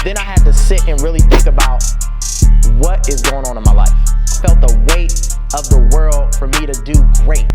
Then I had to sit and really think about what is going on in my life. I felt the weight of the world for me to do great.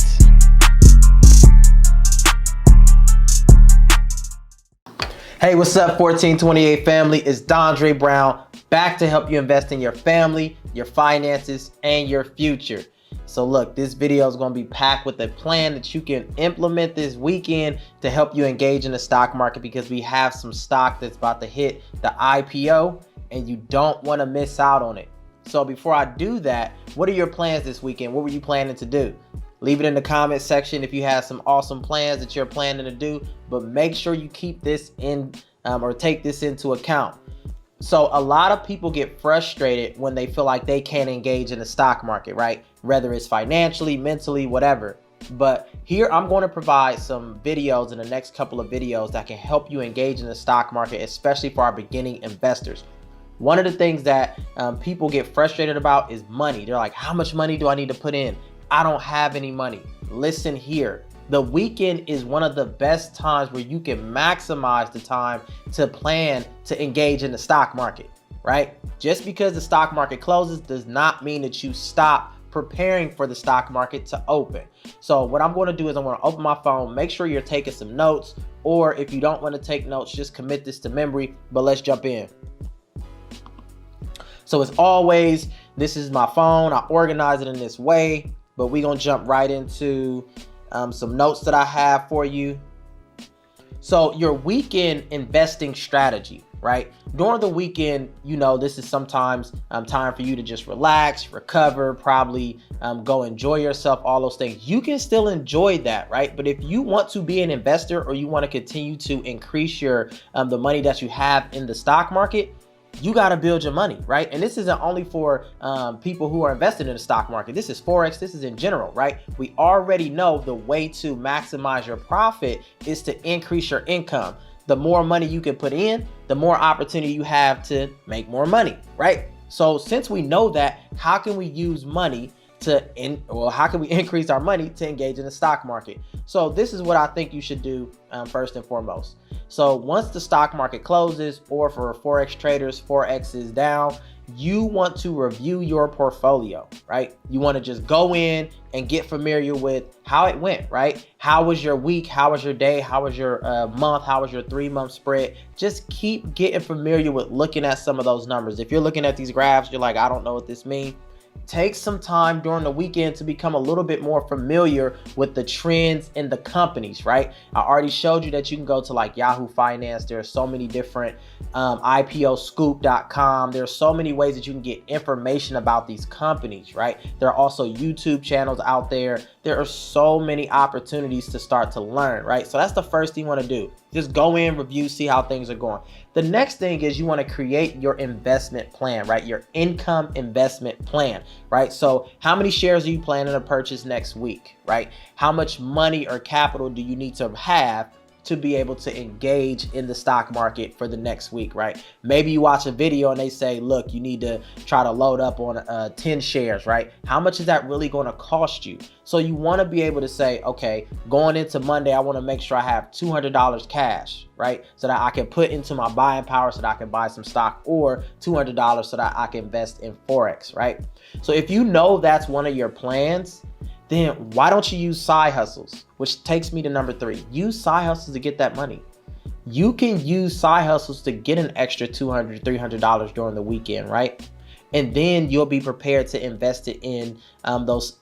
Hey, what's up, 1428 family? It's Dondre Brown, back to help you invest in your family, your finances, and your future. So look, this video is going to be packed with a plan that you can implement this weekend to help you engage in the stock market, because we have some stock that's about to hit the IPO and you don't want to miss out on it. So before I do that, what are your plans this weekend? What were you planning to do? Leave it in the comment section if you have some awesome plans that you're planning to do, but make sure you keep this in or take this into account. So a lot of people get frustrated when they feel like they can't engage in the stock market, right? Whether it's financially, mentally, whatever. But here I'm going to provide some videos in the next couple of videos that can help you engage in the stock market, especially for our beginning investors. One of the things that people get frustrated about is money. They're like, how much money do I need to put in? I don't have any money. Listen here. The weekend is one of the best times where you can maximize the time to plan to engage in the stock market, right? Just because the stock market closes does not mean that you stop preparing for the stock market to open. So what I'm going to do is I'm going to open my phone, make sure you're taking some notes, or if you don't want to take notes, just commit this to memory, but let's jump in. So as always, this is my phone. I organize it in this way, but we're going to jump right into some notes that I have for you. So your weekend investing strategy, right? During the weekend, you know, this is sometimes time for you to just relax, recover, probably go enjoy yourself, all those things. You can still enjoy that, right? But if you want to be an investor or you want to continue to increase your the money that you have in the stock market, you got to build your money, right? And this isn't only for people who are invested in the stock market. This is Forex. This is in general, right? We already know the way to maximize your profit is to increase your income. The more money you can put in, the more opportunity you have to make more money, right? So since we know that, how can we use money how can we increase our money to engage in the stock market? So this is what I think you should do first and foremost. So once the stock market closes, or for Forex traders, Forex is down, you want to review your portfolio, right? You want to just go in and get familiar with how it went, right? How was your week? How was your day? How was your month? How was your 3-month spread? Just keep getting familiar with looking at some of those numbers. If you're looking at these graphs, you're like, I don't know what this means. Take some time during the weekend to become a little bit more familiar with the trends in the companies, right? I already showed you that you can go to like Yahoo Finance. There are so many different IPOscoop.com. There are so many ways that you can get information about these companies, right? There are also YouTube channels out there. There are so many opportunities to start to learn, right? So that's the first thing you want to do. Just go in, review, see how things are going. The next thing is you want to create your investment plan, right? Your income investment plan, right? So how many shares are you planning to purchase next week, right? How much money or capital do you need to have to be able to engage in the stock market for the next week, right? Maybe you watch a video and they say, look, you need to try to load up on 10 shares, right? How much is that really going to cost you? So you want to be able to say, okay, going into Monday, I want to make sure I have $200 cash, right? So that I can put into my buying power so that I can buy some stock, or $200 so that I can invest in Forex, right? So if you know that's one of your plans, then why don't you use side hustles? Which takes me to number 3. Use side hustles to get that money. You can use side hustles to get an extra $200, $300 during the weekend, right? And then you'll be prepared to invest it in those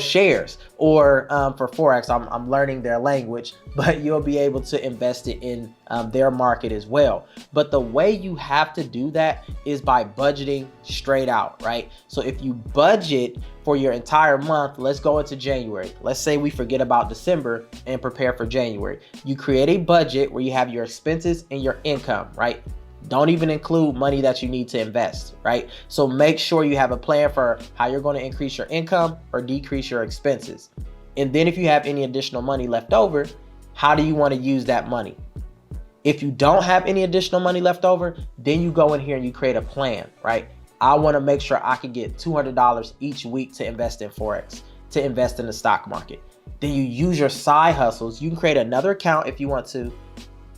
shares, or for Forex, I'm learning their language, but you'll be able to invest it in their market as well. But the way you have to do that is by budgeting straight out, right? So if you budget for your entire month, let's go into January. Let's say we forget about December and prepare for January. You create a budget where you have your expenses and your income, right? Don't even include money that you need to invest, right? So make sure you have a plan for how you're going to increase your income or decrease your expenses. And then if you have any additional money left over, how do you want to use that money? If you don't have any additional money left over, then you go in here and you create a plan, right? I want to make sure I can get $200 each week to invest in Forex, to invest in the stock market. Then you use your side hustles. You can create another account if you want to,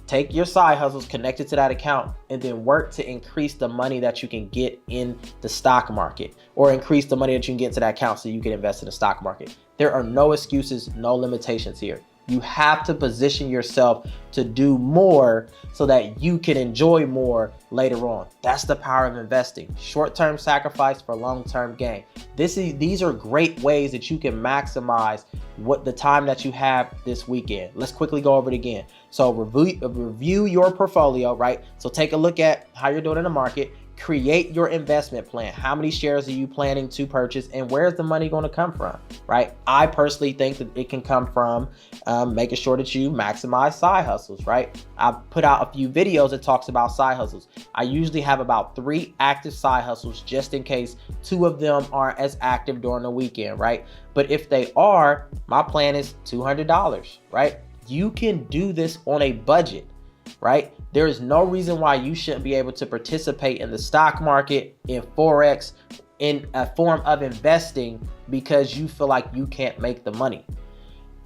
take your side hustles connected to that account and then work to increase the money that you can get in the stock market, or increase the money that you can get into that account so you can invest in the stock market. There are no excuses, no limitations here. You have to position yourself to do more so that you can enjoy more later on. That's the power of investing. Short-term sacrifice for long-term gain. These are great ways that you can maximize what the time that you have this weekend. Let's quickly go over it again. So review your portfolio, right? So take a look at how you're doing in the market. Create your investment plan. How many shares are you planning to purchase, and where's the money going to come from, right? I personally think that it can come from making sure that you maximize side hustles, right? I've put out a few videos that talks about side hustles. I usually have about 3 active side hustles just in case 2 of them aren't as active during the weekend, right? But if they are, my plan is $200, right? You can do this on a budget, right? There is no reason why you shouldn't be able to participate in the stock market, in Forex, in a form of investing because you feel like you can't make the money.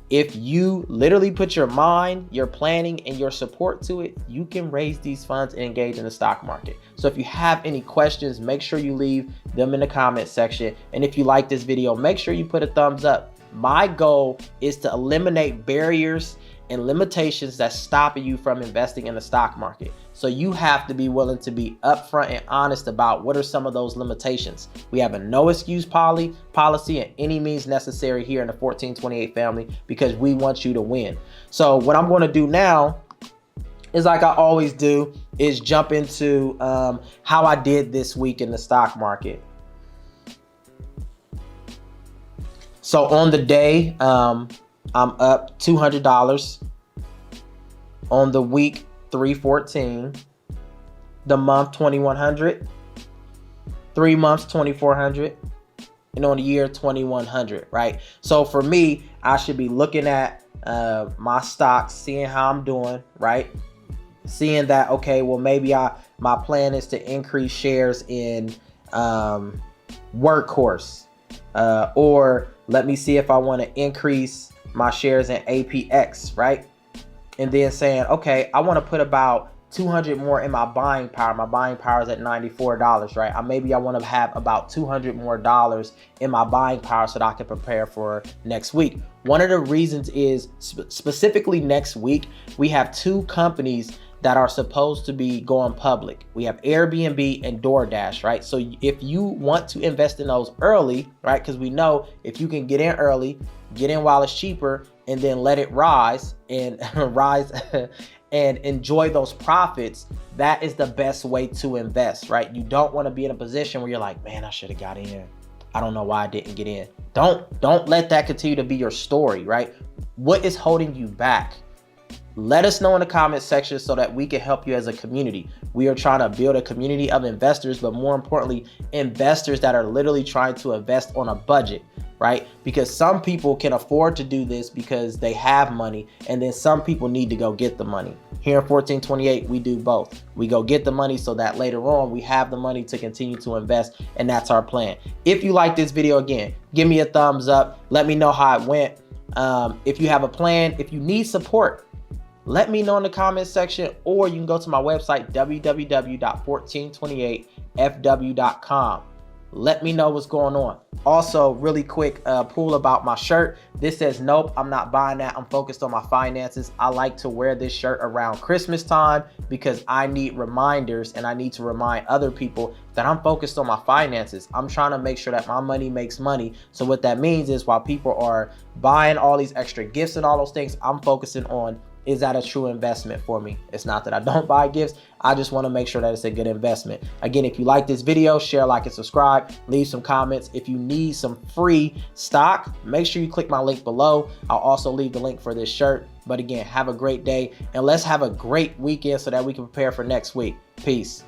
If you literally put your mind, your planning, and your support to it, you can raise these funds and engage in the stock market. So if you have any questions, make sure you leave them in the comment section. And if you like this video, make sure you put a thumbs up. My goal is to eliminate barriers and limitations that's stopping you from investing in the stock market. So you have to be willing to be upfront and honest about what are some of those limitations. We have a no excuse policy and any means necessary here in the 1428 family because we want you to win. So what I'm going to do now is, like I always do, is jump into how I did this week in the stock market. So on the day, I'm up $200. On the week, $314. The month, $2,100. 3 months, $2,400. And on the year, $2,100, right? So for me, I should be looking at my stocks, seeing how I'm doing, right? Seeing that, okay, well, maybe my plan is to increase shares in Workhorse. Or let me see if I want to increase my shares in APX, right? And then saying, okay, I want to put about 200 more in my buying power. My buying power is at $94, right? Maybe I want to have about $200 more in my buying power so that I can prepare for next week. One of the reasons is specifically next week, we have 2 companies that are supposed to be going public. We have Airbnb and Doordash, right? So if you want to invest in those early, right? Because we know if you can get in early, get in while it's cheaper, and then let it rise and rise and enjoy those profits, that is the best way to invest, right? You don't want to be in a position where you're like, man, I should have got in. I don't know why I didn't get in. Don't let that continue to be your story, right? What is holding you back? Let us know in the comment section so that we can help you as a community. We are trying to build a community of investors, but more importantly, investors that are literally trying to invest on a budget, right? Because some people can afford to do this because they have money, and then some people need to go get the money. Here in 1428, we do both. We go get the money so that later on we have the money to continue to invest, and that's our plan. If you like this video, again, give me a thumbs up. Let me know how it went. If you have a plan, if you need support, let me know in the comment section, or you can go to my website, www.1428fw.com. Let me know what's going on. Also, really quick pull about my shirt. This says, nope, I'm not buying that. I'm focused on my finances. I like to wear this shirt around Christmas time because I need reminders, and I need to remind other people that I'm focused on my finances. I'm trying to make sure that my money makes money. So what that means is while people are buying all these extra gifts and all those things, I'm focusing on, is that a true investment for me? It's not that I don't buy gifts. I just want to make sure that it's a good investment. Again, if you like this video, share, like, and subscribe. Leave some comments. If you need some free stock, make sure you click my link below. I'll also leave the link for this shirt. But again, have a great day, and let's have a great weekend so that we can prepare for next week. Peace.